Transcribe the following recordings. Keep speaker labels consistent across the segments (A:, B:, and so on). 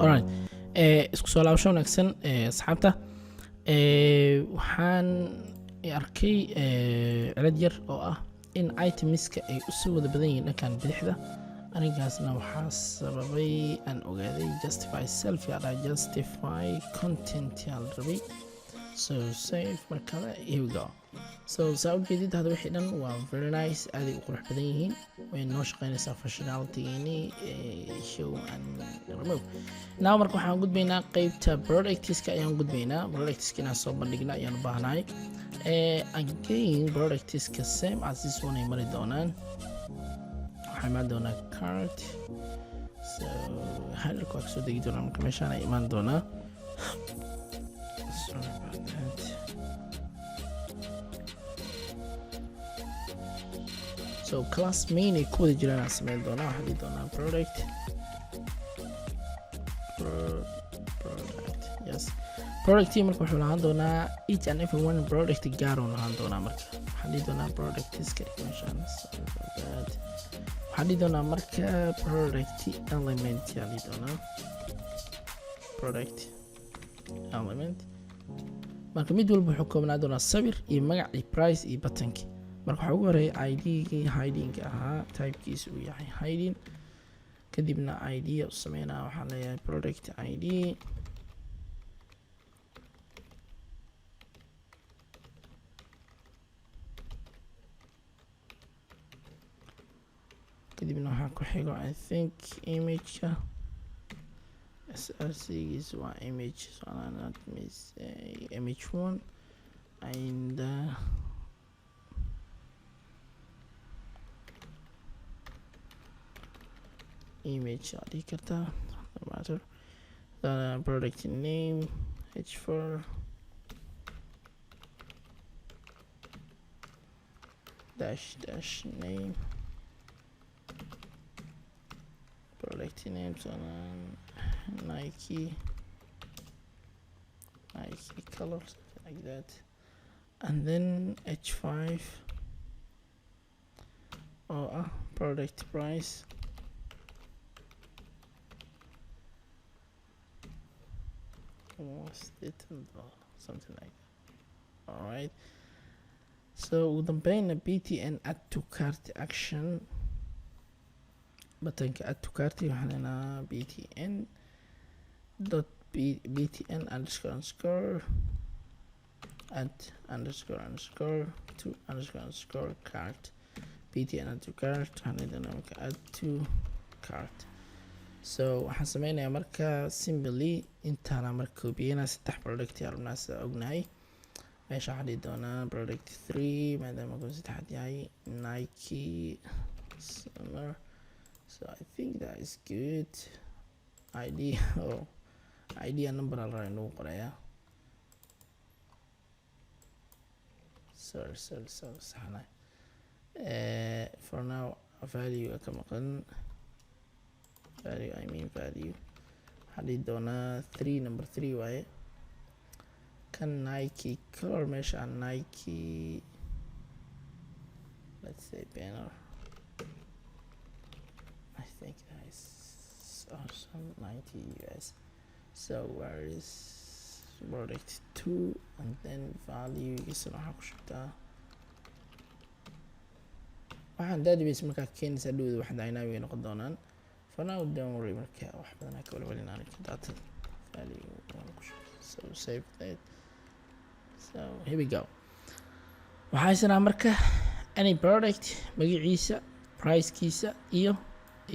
A: alright isku soo laabasho wanaagsan asxaabta waxaan arkay cilad yar oo ah in itemiska ay u soo wada badan yihiin dhankan bidixda anigaasna waxaa sababay aan ogaaday justify self yaa justify content yaa la rabay so save markale here we go so saa u jeedid hadda wixii dhan waa very nice aaday u qurux badan yihiin way noo shaqaynaysaa functionalitygiini show and remove now marka waxaan gudbaynaa qaybta productiska ayaan gudbaynaa productiska inaan soo bandhigna ayaan u baahnahay again productiska same as this one ay mari doonaan waxaa imaan doonaa cart so handleka waa kasoo degi doonaa marka meeshaan ay imaan doonaa sorry about that so class main ay ku wada jiraan aan sameyn doonaa waxaa dhihi doonaa product yes productii marka wuxuu lahaan doonaa each and every one product gaar uu lahaan doonaa marka waxaa dhihi doonaa product iska meeshaan waxaa dhihi doonaa marka product element yaa dhihi doonaa product element marka mid walba wuxuu koobnaa doonaa sawir iyo magac iyo price iyo buttonki marka waxaa ugu horeeya id-gii hidingka ahaa typekiisa uu yahay hiding kadibna id u sameynaa waxaan leeyahay product id kadibna waxaa ku xigo I think imageka srcgiisa waa image so not miss image one and image aad dhihi kartaa no matter product name h4 dash name product name so Nike color something like that and then h5 or product price almost little something like that. All right, so ugu dambeynna btn add to cart action buttonka add to cart waxaan leenahaa btn dot btn underscore add underscore to underscore cart btn add to cart waxaan leenahaa marka add to cart so waxaan sameynayaa marka simply intaana marka koobiyana saddex product yaa rabnaa sida ognahay meesha waxaa dhihi doonaa product 3 maadaama kun saddexaad yahay Nike summer so I think that is good id a number al rabaa inuu qorayaa sorry saxnay for now value ka maqan value I mean value waxaa dhihi doonaa 3 number 3 waaye kan Nike color meesha Nike let's say banner I think that is awesome 90 US so where is product 2 and then value isna waxaa ku shubtaa waxaan database markaa keenaysa dhowda wax dynamic ay noqon doonaan for now don't worry marka wax badan ka walwalinaan data value so save that so here we go waxaa isna marka any product magaciisa pricekiisa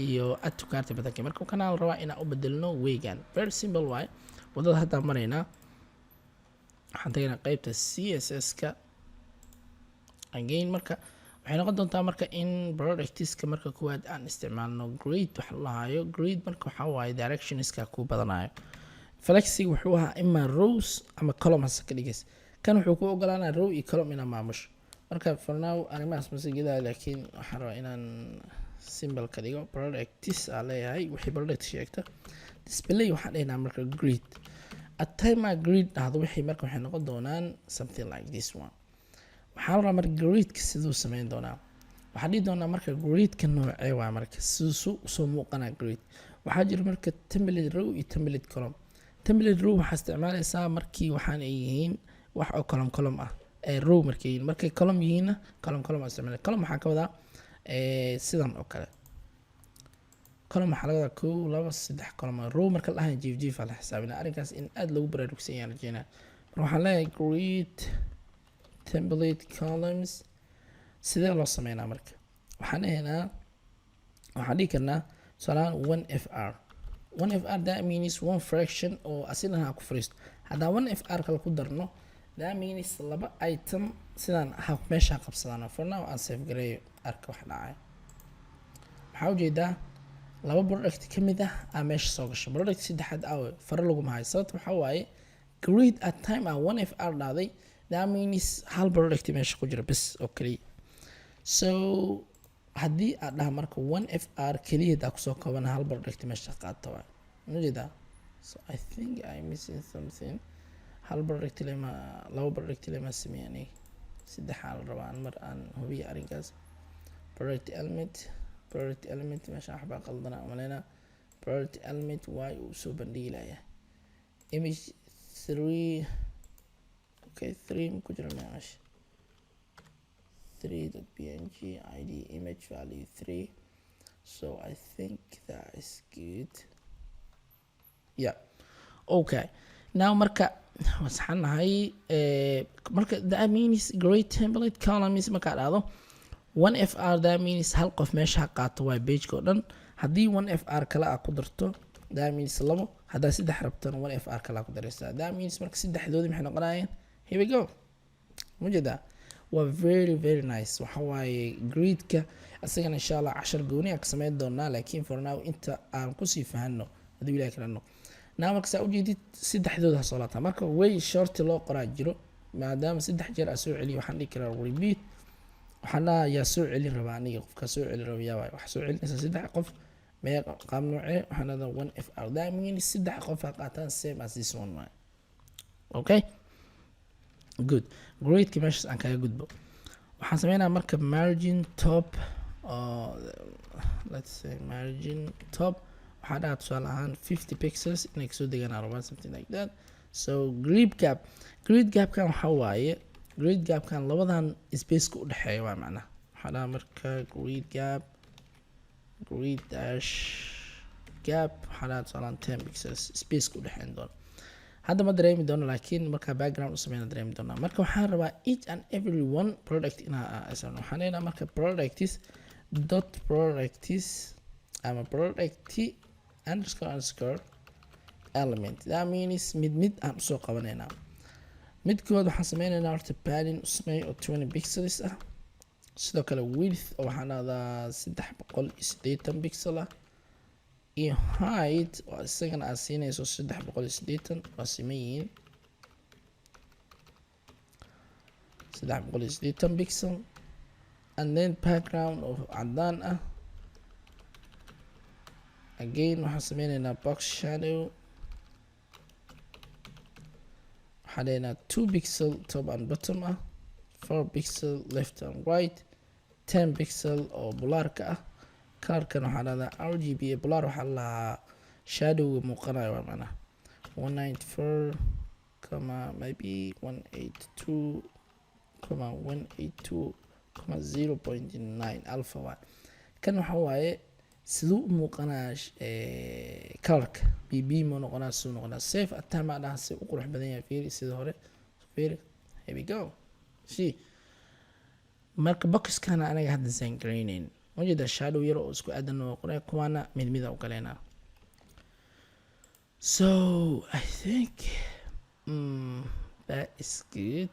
A: iyo add to cart badanka marka kanaal rabaa inaan u bedelno waygan very simple way wadada hadda mareynaa waxaan tagaynaa qaybta css ka again marka waxay noqon doontaa marka in productiska marka kuwaad aan isticmaalno grid waxa la hayo grid marka waxa waaye directionska ku badanayo flexing wuxuu ahaa ima rows ama columns ka dhigays kan wuxuu ku ogolaanaa row iyo column ina maamusho marka for now animaas masjida laakiin waxaan rabaa inaan symbol ka dhigo products aan leeyahay wixii product sheegta display waxaan dhaynaa marka grid at time grid dhahdo wixii marka waxay noqon doonaan something like this one waxaan rabaa marka gridka siduu sameyn doonaa waxaan dhihi doonaa marka gridka noocee waa marka siduu soo muuqana grid waxaa jira marka template row iyo template column. template row waxaa isticmaalaysaa markii waxaan ay yihiin wax oo column ah, row markay yihiin. markay column yihiinna column aa isticmaalay. column waxaa ka wadaa sidan oo kale. column waxaa laga wadaa 1 2 3 column. row marka la dhahayo jiif aa la xisaabinaa. arrinkaas in aad lagu baraarugsan yahay rajeynaa. marka waxaan leeyahay create template columns. sidee loo sameynaa marka? waxaan dhihi karnaa tusaalahaan 1fr. 1fr that means one fraction oo asilaha ku fariisto. haddaan 1fr kale ku darno that means laba item sidaan meesha qabsadaan. for now aan save gareeyo arka wax dhacay. waxaa ujeedaa laba product ka mid ah meesha soo gasho. product saddexaad faro laguma hayo. sababta waxaa waaye create at time 1fr dhacday that means hal product meesha ku jira bas oo kaliya. so haddii aad dhaha marka 1fr keliya daa kusoo koobana hal product meesha qaata waay. ujeedaa? so I think I'm missing something. hal product laba product lama sameeyay. saddexaan rabaan mar aan hubiyo arrinkaas. product element meesha waxba qaldana amalena. product element way uu soo bandhigi lahayaa. image 3 okay 3 ku jira meesha 3.png id image value 3. so I think that is good. yeah okay now marka waxaanahay marka that means great template columns marka dhacdo 1fr that means hal qof meesha qaato waa page-ka oo dhan. haddii 1fr kale aad ku darto that means labo. haddaa saddex rabtana 1fr kale aad ku daraysaa. that means marka saddexdoodii maxay noqonayaan? here we go. mujeedaa? waa very nice. waxa waaye gradeka asagana insha allah 10 gooni aan ka sameyn doonaa. laakiin for now inta aan kusii fahanno haddii ilaahay kala marka saa ujeedid saddexdooda soo laabtaa. marka way short loo qoraa jiro maadaama saddex jeer aan soo celiyo. waxaan dhihi karaa repeat. waxaan yaa soo celin rabaa aniga qofka soo celin rabaa yaa wax soo celinaysa saddex qof mee qaab noocee. waxaan leedahay 1fr that means saddex qof qaataan same as this one. okay good. grade measures aan kaga gudbo. waxaan sameynaa marka margin top let's say margin top waxaa dhaha tusaale ahaan 50 pixels inay kasoo degaan arabaan something like that. so grid gapkan waxaa waaye grid gapkan labadan spaceka u dhexeeya waa macnaha. waxaa dhaha marka grid dash gap waxaa dhaha tusaale ahaan 10 pixels spaceka u dhexeyn doona. hadda ma dareemi doono laakiin marka background u sameyna dareemi doonaa. marka waxaan rabaa each and every one product inaa asano. waxaan leeyahay marka products dot products ama product underscore element that means mid aan usoo qabanaynaa. midkood waxaan sameynaynaa horta padding u sameey oo 20 pixels ah. sidoo kale width oo waxaan dhahdaa 380 pixel ah. iyo height oo isagana aad siinayso 380 waa simeeyin 380 pixel. and then background oo cadaan ah. again waxaan sameynaynaa box shadow. waxaan leynaa 2 pixel top and bottom ah. 4 pixel left and right. 10 pixel oo bulaarka ah. colorkan waxaa dhahdaa RGB blur. waxaa lahaa shadowga muuqanayo waa macnaha 194 maybe 182 0.9 alpha waa kan. waxa waaye siduu u muuqanaa colorka bb ma noqonaa siduu noqonaa safe atama dhaha si u qurux badan yahay. fiiri sida hore fiiri. here we go. see marka boxkana anaga hadda design gareynayn wajida shadow yar oo isku aadan oo qoray kuwana mid u galeena. so I think that is good.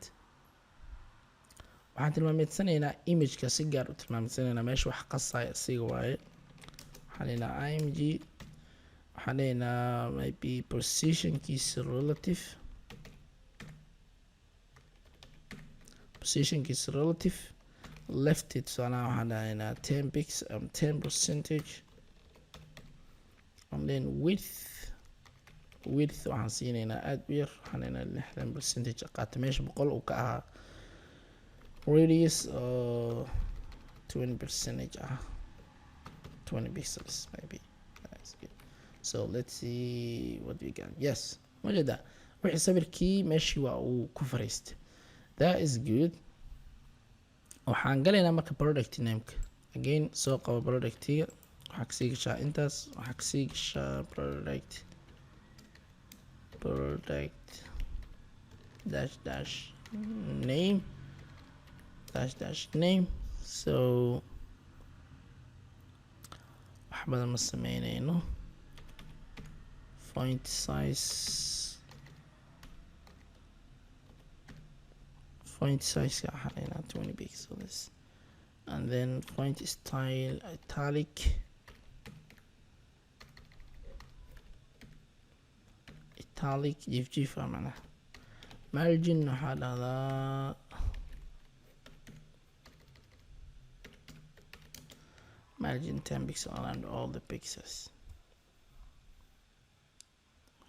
A: waxaan tilmaamaysanaynaa imageka si gaar u tilmaamaysanaynaa meesha wax qasaya siga waaye. waxaan leynaa img. waxaan leynaa maybe positionkiisa relative left it. tusaalaha waxaan dhahaynaa 10 pixel 10%. and then width waxaan siinaynaa aad u yar. waxaan leynaa 60% qaata meesha 100 uu ka ahaa. radius 20% ah 20 pixels maybe. that's good. So let's see what we got. Yes, wajada wixii sawirkii meeshii waa uu ku fariistay. That is good. waxaan galaynaa marka product nameka again soo qabo productiga waxaa kasii gashaa intaas waxaa kasii gashaa product dash dash name so wax badan ma sameynayno font size waxaan 20 pixels and then font style italic jif macnaha margin waxaa dhahdaa margin 10 pixels around all the pixels.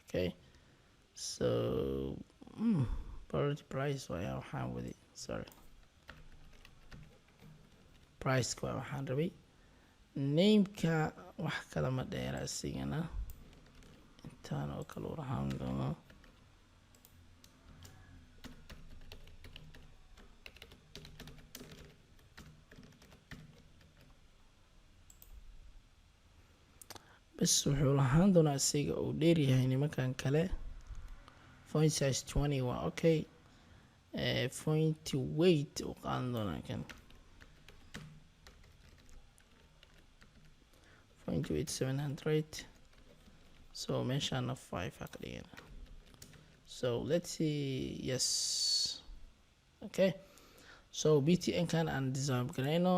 A: Okay, so price waa waxaan wadi sorry price waa waxaan rabay nameka wax kala ma dheera isigana intaan oo kale u rahan doono bas wuxuu lahaan doonaa isaga uu dheer yahay nimankan kale font size 20 waa okay font weight u qaadan doonaa kan font weight 700 so meeshana 5 ka dhigana so let's see yes okay so btn kan aan design garayno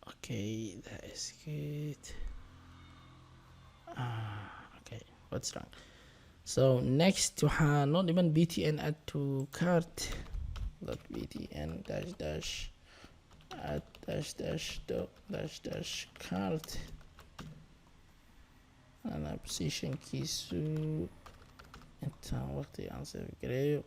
A: okay, that is good. Okay, what's wrong? So next waxaa noo dhiman btn add to cart dot btn dash dash add dash dash dot dash dash cart ana position kiisu intaan waqti aan save gareeyo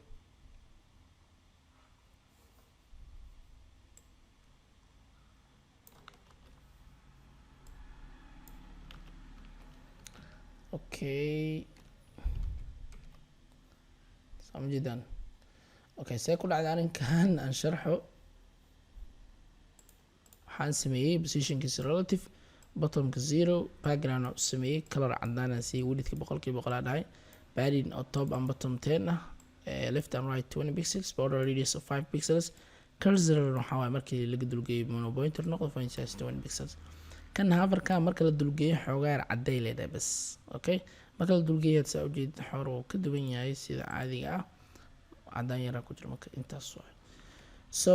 A: okay samjidan okay see ku dhacday arrinkan aan sharxo waxaan sameeyey positionkiisa relative bottomka 0 background aan sameeyey color cadaan aan siiyey widthka 100% dhahay padding on top and bottom 10 left and right 20 pixels border radius of 5 pixels cursor waxa waay markii laga dulgeeyo mono pointer noqdo font size 20 pixels kan hoverka marka la dulgeeyo xoogaa yar caday leedahay bas okay marka la dulgeeyo saa u jeed xoor oo ka duwan yahay sida caadiga ah cadaan yar ku jira marka intaas waay so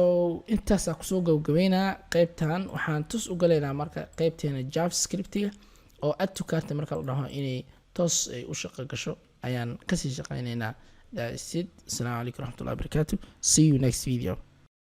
A: intaas aan kusoo gabagabeynaa qaybtan waxaan tus u galeynaa marka qaybteena javascriptiga oo add to cart marka la dhaho inay toos ay u shaqo gasho ayaan kasii shaqeynaynaa. That's it. Assalamu alaikum warahmatullahi wabarakatuh. See you next video.